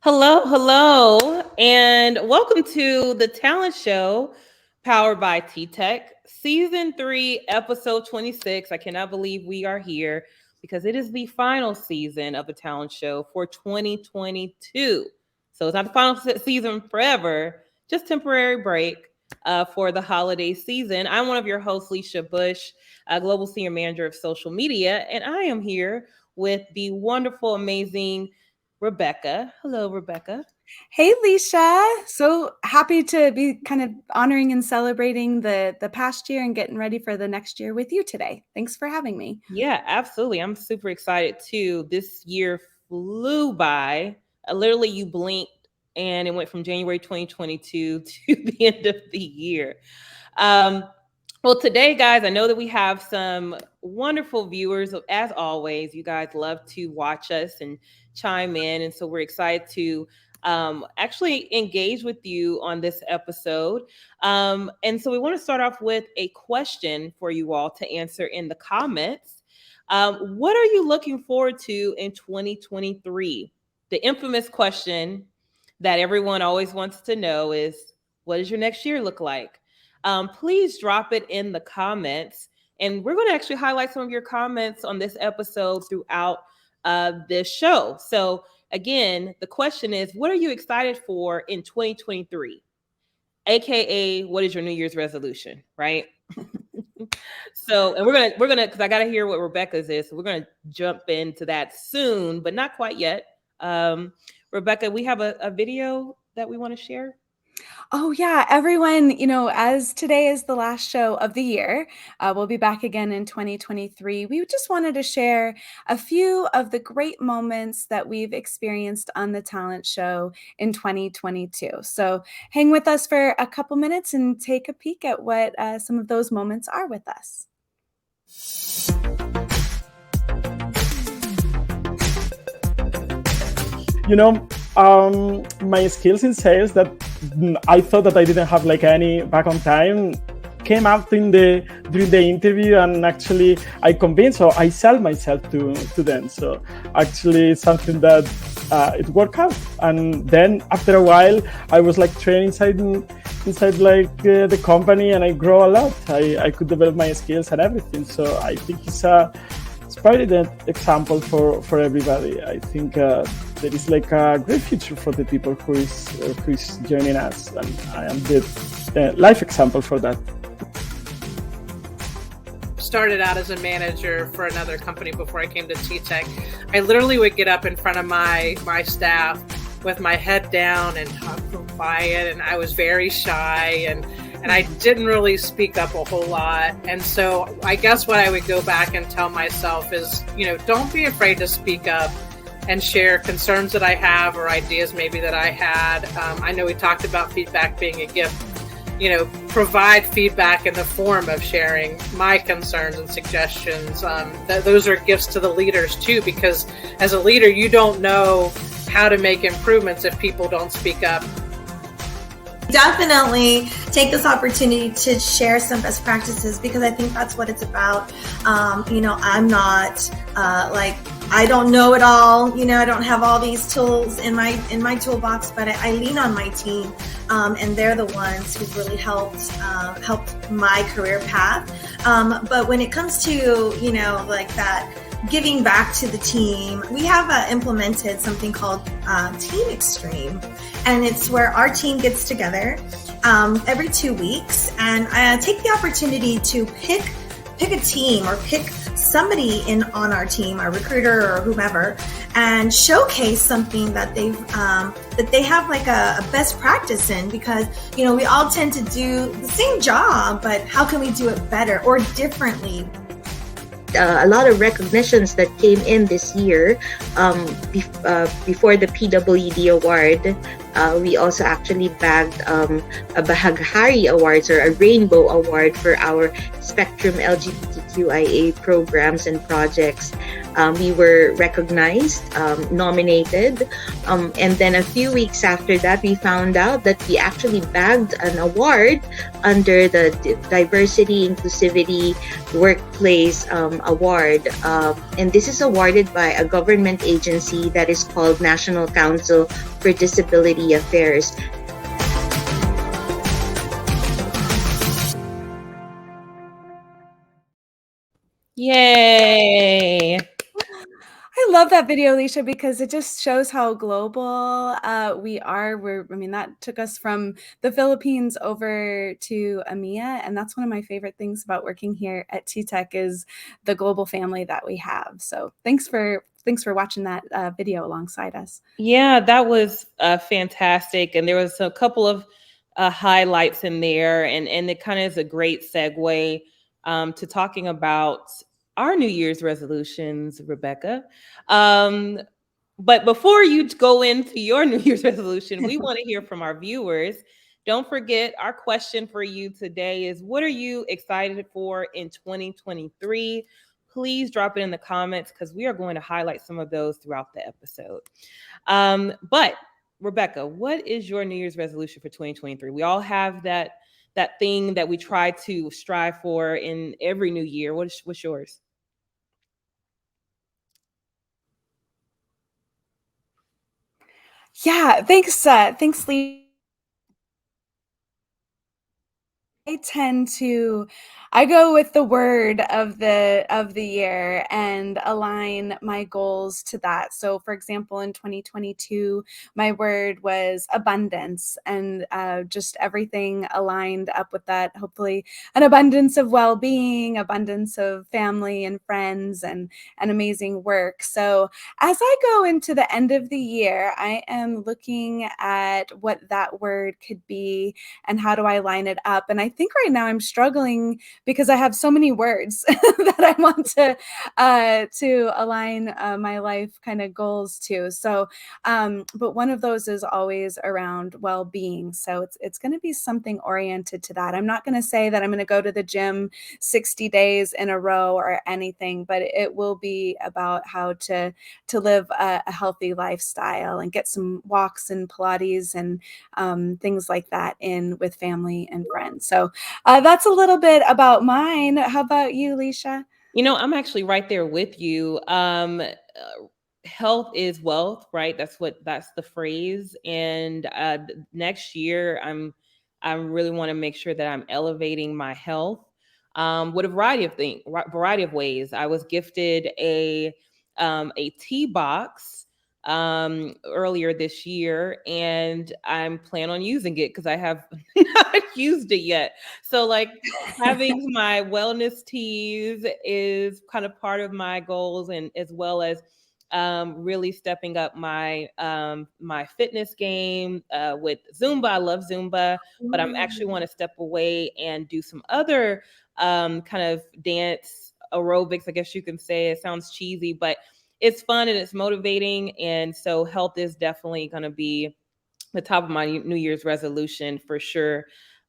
Hello, hello, and welcome to the Talent Show powered by TTEC, Season 3, Episode 26. I cannot believe we are here because it is the final season of the Talent Show for 2022. So it's not the final season forever, just temporary break for the holiday season. I'm one of your hosts, Leisha Bush, Global Senior Manager of Social Media, and I am here with the wonderful, amazing Rebecca. Hello, Rebecca. Hey, Leisha. So happy to be kind of honoring and celebrating the past year and getting ready for the next year with you today. Thanks for having me. Yeah, absolutely. I'm super excited too. This year flew by. Literally, you blinked and it went from January 2022 to the end of the year. Um, well, today, guys, I know that we have some wonderful viewers. As always, you guys love to watch us and chime in. And so we're excited to actually engage with you on this episode. And so we want to start off with a question for you all to answer in the comments. What are you looking forward to in 2023? The infamous question that everyone always wants to know is, what does your next year look like? Please drop it in the comments. And we're going to actually highlight some of your comments on this episode throughout this show. So again, the question is, what are you excited for in 2023? AKA, what is your New Year's resolution, right? So, and we're gonna, because I gotta hear what Rebecca's is. So we're gonna jump into that soon, but not quite yet. Rebecca, we have a video that we want to share. Oh, yeah, everyone, as today is the last show of the year, we'll be back again in 2023. We just wanted to share a few of the great moments that we've experienced on the talent show in 2022. So hang with us for a couple minutes and take a peek at what some of those moments are with us. My skills in sales that I thought that I didn't have like any back on time came out during the interview, and actually I convinced or I sell myself to them. So actually it's something that it worked out. And then after a while I was like trained inside like the company, and I grow a lot. I could develop my skills and everything. So I think it's probably the example for everybody. I think there is like a great future for the people who is joining us, and I am the life example for that. Started out as a manager for another company before I came to TTEC. I literally would get up in front of my staff with my head down and talk quiet, and I was very shy and I didn't really speak up a whole lot. And so I guess what I would go back and tell myself is, don't be afraid to speak up and share concerns that I have or ideas maybe that I had. I know we talked about feedback being a gift. Provide feedback in the form of sharing my concerns and suggestions. Those are gifts to the leaders too, because as a leader, you don't know how to make improvements if people don't speak up. Definitely take this opportunity to share some best practices, because I think that's what it's about. I'm not I don't know it all. I don't have all these tools in my toolbox, but I lean on my team, and they're the ones who've really helped my career path. But when it comes to like that giving back to the team, we have implemented something called Team Extreme, and it's where our team gets together every 2 weeks and take the opportunity to pick a team or pick somebody on our team, our recruiter or whomever, and showcase something that they have like a best practice in, because we all tend to do the same job, but how can we do it better or differently? A lot of recognitions that came in this year. Before the PWD award, we also actually bagged a Bahaghari Awards, or a Rainbow Award, for our Spectrum LGBTQIA programs and projects. We were recognized, nominated, and then a few weeks after that, we found out that we actually bagged an award under the Diversity Inclusivity Workplace Award. And this is awarded by a government agency that is called National Council for Disability Affairs. Yay. I love that video, Alicia, because it just shows how global we are. That took us from the Philippines over to EMEA, and that's one of my favorite things about working here at TTEC is the global family that we have. So thanks for watching that video alongside us. Yeah, that was fantastic, and there was a couple of highlights in there, and it kind of is a great segue to talking about our New Year's resolutions, Rebecca. But before you go into your New Year's resolution, we want to hear from our viewers. Don't forget, our question for you today is, what are you excited for in 2023? Please drop it in the comments because we are going to highlight some of those throughout the episode. But Rebecca, what is your New Year's resolution for 2023? We all have that thing that we try to strive for in every new year. What's yours? Yeah, thanks, Lee. I go with the word of the year and align my goals to that. So for example, in 2022, my word was abundance, and just everything aligned up with that. Hopefully an abundance of well-being, abundance of family and friends, and amazing work. So as I go into the end of the year, I am looking at what that word could be and how do I line it up. And I think right now I'm struggling because I have so many words that I want to align my life kind of goals to. So, but one of those is always around well-being. So it's going to be something oriented to that. I'm not going to say that I'm going to go to the gym 60 days in a row or anything, but it will be about how to live a healthy lifestyle and get some walks and Pilates and things like that in with family and friends. So that's a little bit about mine. How about you, Alicia? I'm actually right there with you. Health is wealth, right? That's the phrase. And next year, I really want to make sure that I'm elevating my health with a variety of ways. I was gifted a tea box earlier this year, and I'm planning on using it because I have not used it yet. So like having my wellness teas is kind of part of my goals, and as well as really stepping up my my fitness game with Zumba. I love Zumba, but I'm actually want to step away and do some other kind of dance aerobics, I guess you can say. It sounds cheesy, but it's fun and it's motivating. And so health is definitely going to be the top of my New Year's resolution for sure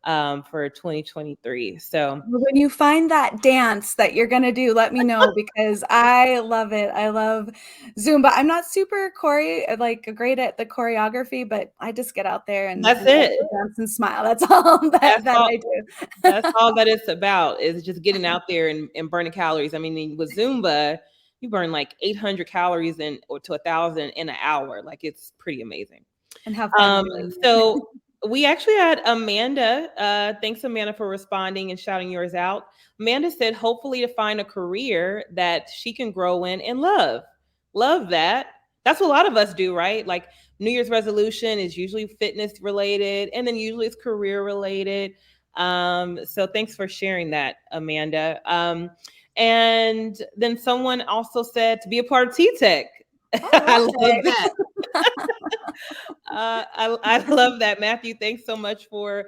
for 2023. So when you find that dance that you're going to do, let me know because I love it. I love Zumba. I'm not super great at the choreography, but I just get out there and that's it. Dance and smile. That's all that I do. That's all that it's about, is just getting out there and burning calories. I mean, with Zumba, you burn like 800 calories or to 1,000 in an hour. Like, it's pretty amazing. And have fun. So we actually had Amanda. Thanks, Amanda, for responding and shouting yours out. Amanda said, hopefully to find a career that she can grow in and love. Love that. That's what a lot of us do, right? Like, New Year's resolution is usually fitness related, and then usually it's career related. So thanks for sharing that, Amanda. And then someone also said to be a part of TTEC. I love that. I love that, Matthew. Thanks so much for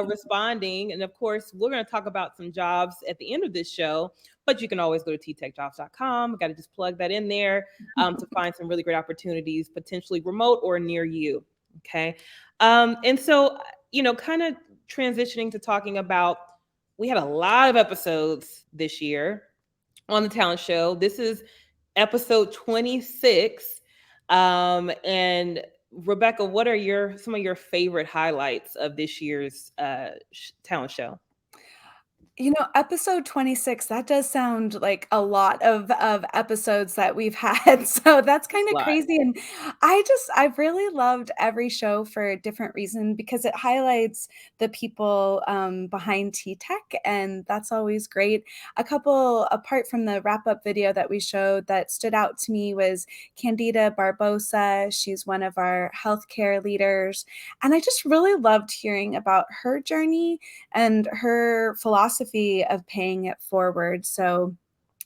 responding. And of course, we're going to talk about some jobs at the end of this show, but you can always go to ttechjobs.com. Got to just plug that in there to find some really great opportunities, potentially remote or near you. Okay. And so, kind of transitioning to talking about, we had a lot of episodes this year on the talent show. This is episode 26. And Rebecca, what are some of your favorite highlights of this year's talent show? Episode 26, that does sound like a lot of episodes that we've had. So that's kind A of lot. crazy. And I've really loved every show for a different reason because it highlights the people behind TTEC, and that's always great. A couple, apart from the wrap-up video that we showed, that stood out to me was Candida Barbosa. She's one of our healthcare leaders. And I just really loved hearing about her journey and her philosophy of paying it forward. So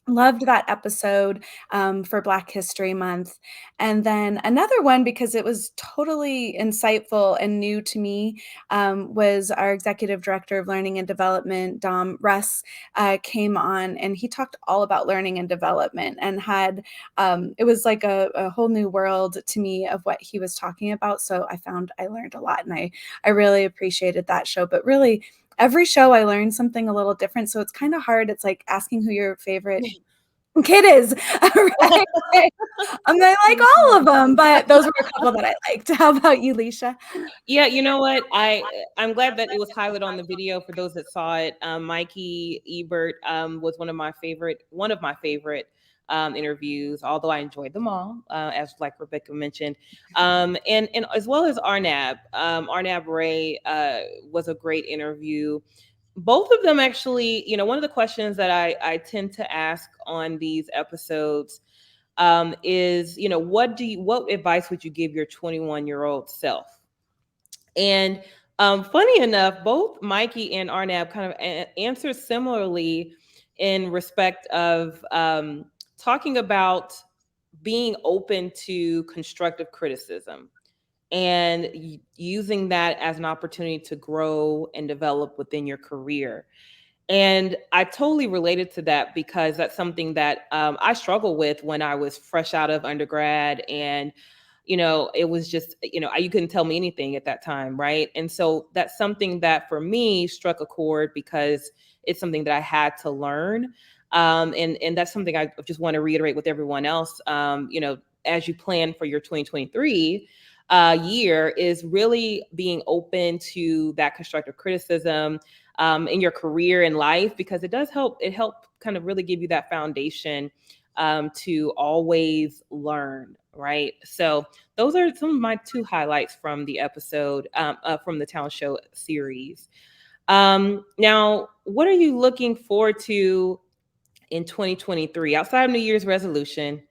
loved that episode for Black History Month. And then another one, because it was totally insightful and new to me, was our Executive Director of Learning and Development, Dom Russ, came on, and he talked all about learning and development, and had it was like a whole new world to me of what he was talking about. So I learned a lot, and I really appreciated that show. But really, every show I learned something a little different. So it's kind of hard. It's like asking who your favorite kid is. Right? I'm like all of them, but those were a couple that I liked. How about you, Leisha? Yeah, you know what? I'm glad that it was highlighted on the video for those that saw it. Mikey Ebert was one of my favorite interviews, although I enjoyed them all, as like Rebecca mentioned. And as well as Arnab. Arnab Ray was a great interview. Both of them actually, one of the questions that I tend to ask on these episodes is, what advice would you give your 21-year-old self? And funny enough, both Mikey and Arnab kind of answer similarly in respect of talking about being open to constructive criticism and using that as an opportunity to grow and develop within your career. And I totally related to that because that's something that I struggled with when I was fresh out of undergrad. And, it was just, you couldn't tell me anything at that time. Right. And so that's something that for me struck a chord because it's something that I had to learn. And that's something I just want to reiterate with everyone else, as you plan for your 2023 year, is really being open to that constructive criticism in your career and life, because it does help. It helped kind of really give you that foundation to always learn. Right. So those are some of my two highlights from the episode, from the talent show series. Now, what are you looking forward to in 2023 outside of New Year's resolution,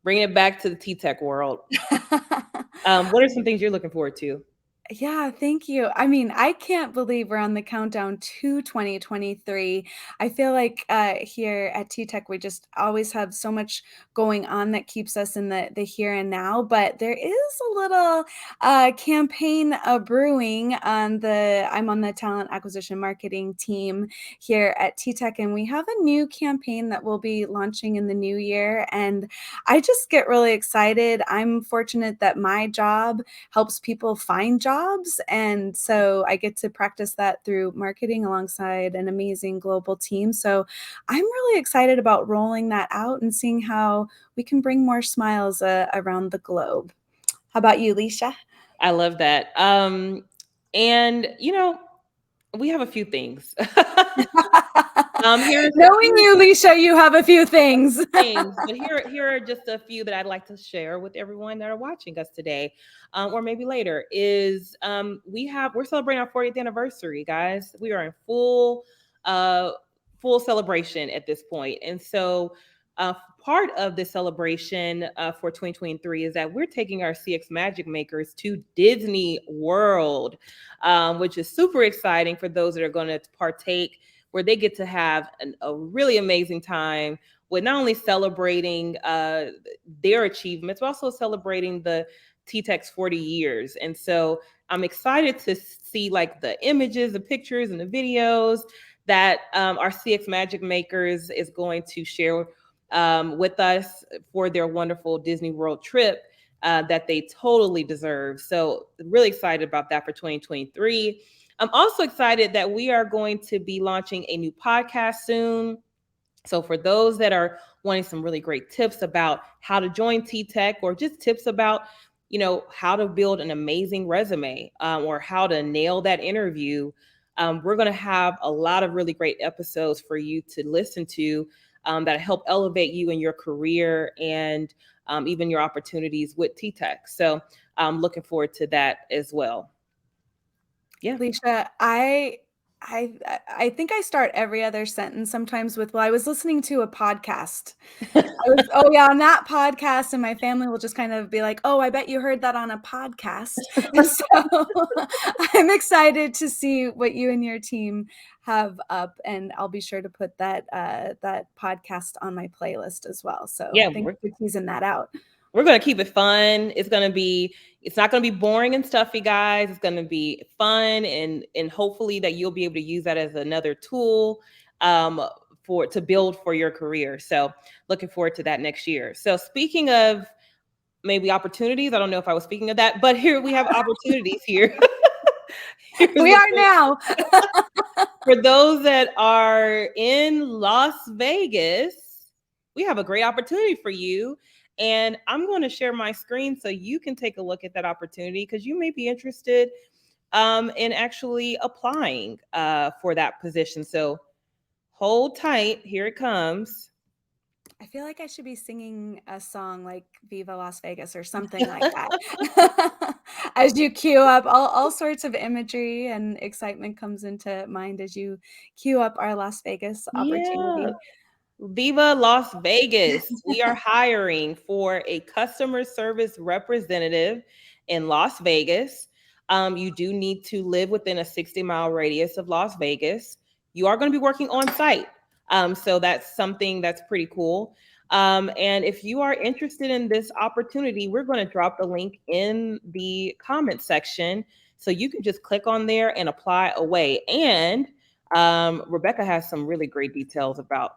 bringing it back to the TTEC world? What are some things you're looking forward to? Yeah, thank you. I mean, I can't believe we're on the countdown to 2023. I feel like here at TTEC, we just always have so much going on that keeps us in the here and now. But there is a little campaign brewing I'm on the talent acquisition marketing team here at TTEC, and we have a new campaign that we'll be launching in the new year. And I just get really excited. I'm fortunate that my job helps people find jobs. And so I get to practice that through marketing alongside an amazing global team. So I'm really excited about rolling that out and seeing how we can bring more smiles around the globe. How about you, Leisha? I love that. And we have a few things. Knowing you, Leisha, you have a few things. But here are just a few that I'd like to share with everyone that are watching us today, or maybe later. Is we're celebrating our 40th anniversary, guys. We are in full celebration at this point, and so part of the celebration for 2023 is that we're taking our CX Magic Makers to Disney World, which is super exciting for those that are going to partake, where they get to have a really amazing time with not only celebrating their achievements, but also celebrating the TTEC's 40 years. And so I'm excited to see like the images, the pictures, and the videos that our CX Magic Makers is going to share with us for their wonderful Disney World trip that they totally deserve. So really excited about that for 2023. I'm also excited that we are going to be launching a new podcast soon. So for those that are wanting some really great tips about how to join TTEC, or just tips about, how to build an amazing resume, or how to nail that interview, we're going to have a lot of really great episodes for you to listen to, that help elevate you in your career, and even your opportunities with TTEC. So I'm looking forward to that as well. Yeah. Leisha, I think I start every other sentence sometimes with, well, I was listening to a podcast. Oh yeah, on that podcast, and my family will just kind of be like, oh, I bet you heard that on a podcast. And so I'm excited to see what you and your team have up, and I'll be sure to put that podcast on my playlist as well. So Yeah, thanks for teasing that out. We're going to keep it fun. It's not going to be boring and stuffy, guys. It's going to be fun, and hopefully that you'll be able to use that as another tool, to build for your career. So looking forward to that next year. So speaking of maybe opportunities, I don't know if I was speaking of that, but here we have opportunities here. We are now. For those that are in Las Vegas, we have a great opportunity for you. And I'm going to share my screen so you can take a look at that opportunity, because you may be interested in actually applying for that position. So hold tight. Here it comes. I feel like I should be singing a song like Viva Las Vegas or something like that. As you cue up, all sorts of imagery and excitement comes into mind as you cue up our Las Vegas opportunity. Yeah. Viva Las Vegas. We are hiring for a customer service representative in Las Vegas. You do need to live within a 60-mile radius of Las Vegas. You are going to be working on site. So that's something that's pretty cool. And if you are interested in this opportunity, we're going to drop the link in the comment section, so you can just click on there and apply away. And Rebecca has some really great details about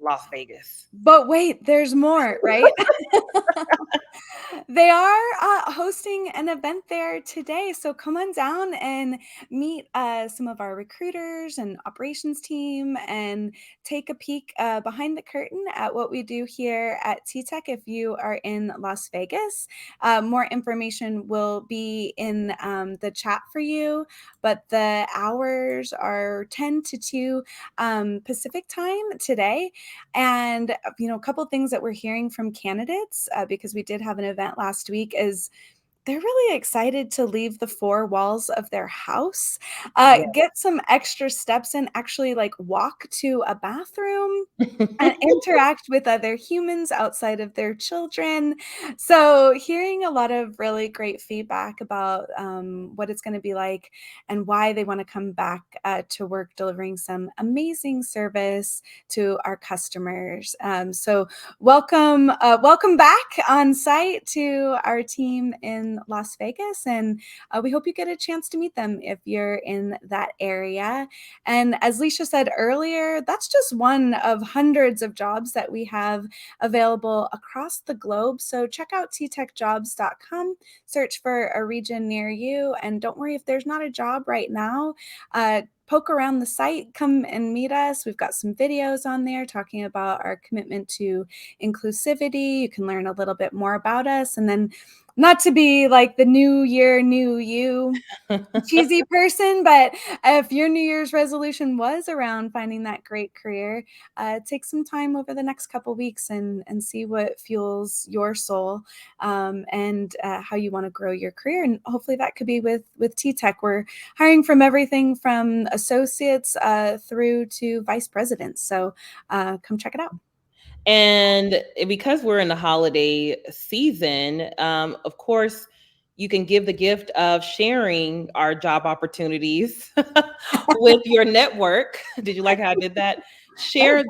Las Vegas. But wait, there's more, right? They are hosting an event there today. So come on down and meet some of our recruiters and operations team, and take a peek behind the curtain at what we do here at TTEC if you are in Las Vegas. More information will be in the chat for you, but the hours are 10 to 2 Pacific time today. And, a couple of things that we're hearing from candidates, because we did have an event last week, is they're really excited to leave the four walls of their house, get some extra steps in, actually walk to a bathroom and interact with other humans outside of their children. So hearing a lot of really great feedback about what it's going to be like, and why they want to come back to work delivering some amazing service to our customers. So welcome back on site to our team in Las Vegas, and we hope you get a chance to meet them if you're in that area. And as Leisha said earlier, that's just one of hundreds of jobs that we have available across the globe. So check out ttechjobs.com, search for a region near you, and don't worry if there's not a job right now. Poke around the site, come and meet us. We've got some videos on there talking about our commitment to inclusivity. You can learn a little bit more about us. And then, not to be like the new year, new you cheesy person, but if your New Year's resolution was around finding that great career, take some time over the next couple weeks and see what fuels your soul, and how you want to grow your career. And hopefully that could be with TTEC. We're hiring from everything from associates through to vice presidents. So come check it out. And because we're in the holiday season, of course, you can give the gift of sharing our job opportunities with your network. Did you like how I did that? Share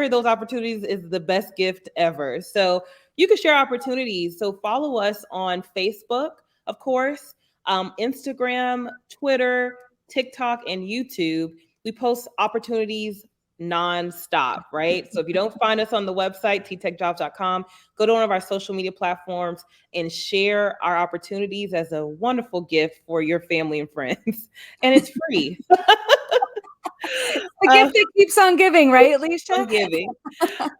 those opportunities is the best gift ever. So you can share opportunities. So follow us on Facebook, of course, Instagram, Twitter, TikTok, and YouTube. We post opportunities nonstop, right? So if you don't find us on the website, ttechjobs.com, go to one of our social media platforms and share our opportunities as a wonderful gift for your family and friends. And it's free. The gift that keeps on giving, right, Alicia? I'm giving.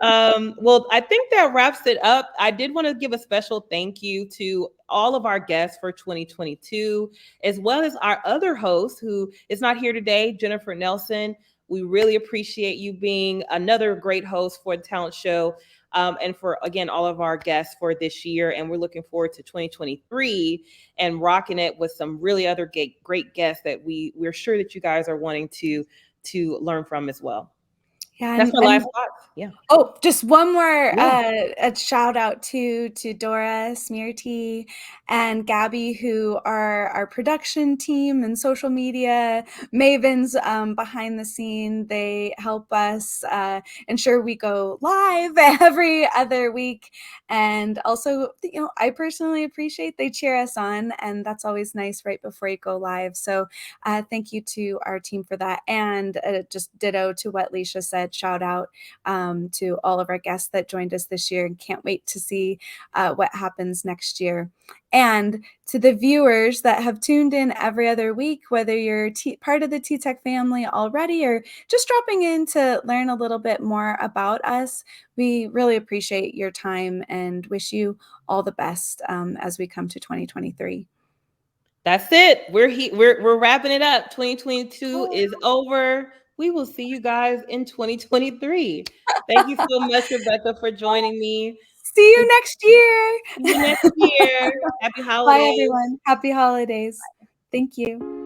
Well, I think that wraps it up. I did want to give a special thank you to all of our guests for 2022, as well as our other host who is not here today, Jennifer Nelson. We really appreciate you being another great host for the talent show. And for, again, all of our guests for this year. And we're looking forward to 2023 and rocking it with some really other great guests that we're sure that you guys are wanting to learn from as well. Yeah, That's my last thought. Yeah. Oh, just one more Yeah. a shout out to Dora, Smearty, and Gabby, who are our production team and social media mavens behind the scene. They help us ensure we go live every other week. And also, I personally appreciate they cheer us on, and that's always nice right before you go live. So thank you to our team for that. And just ditto to what Leisha said, shout out to all of our guests that joined us this year, and can't wait to see what happens next year. And to the viewers that have tuned in every other week, whether you're part of the TTEC family already or just dropping in to learn a little bit more about us, we really appreciate your time and wish you all the best as we come to 2023. That's it. We're wrapping it up. 2022 is over. We will see you guys in 2023. Thank you so much, Rebecca, for joining me. See you next year. See you next year. Happy holidays. Bye, everyone. Happy holidays. Thank you.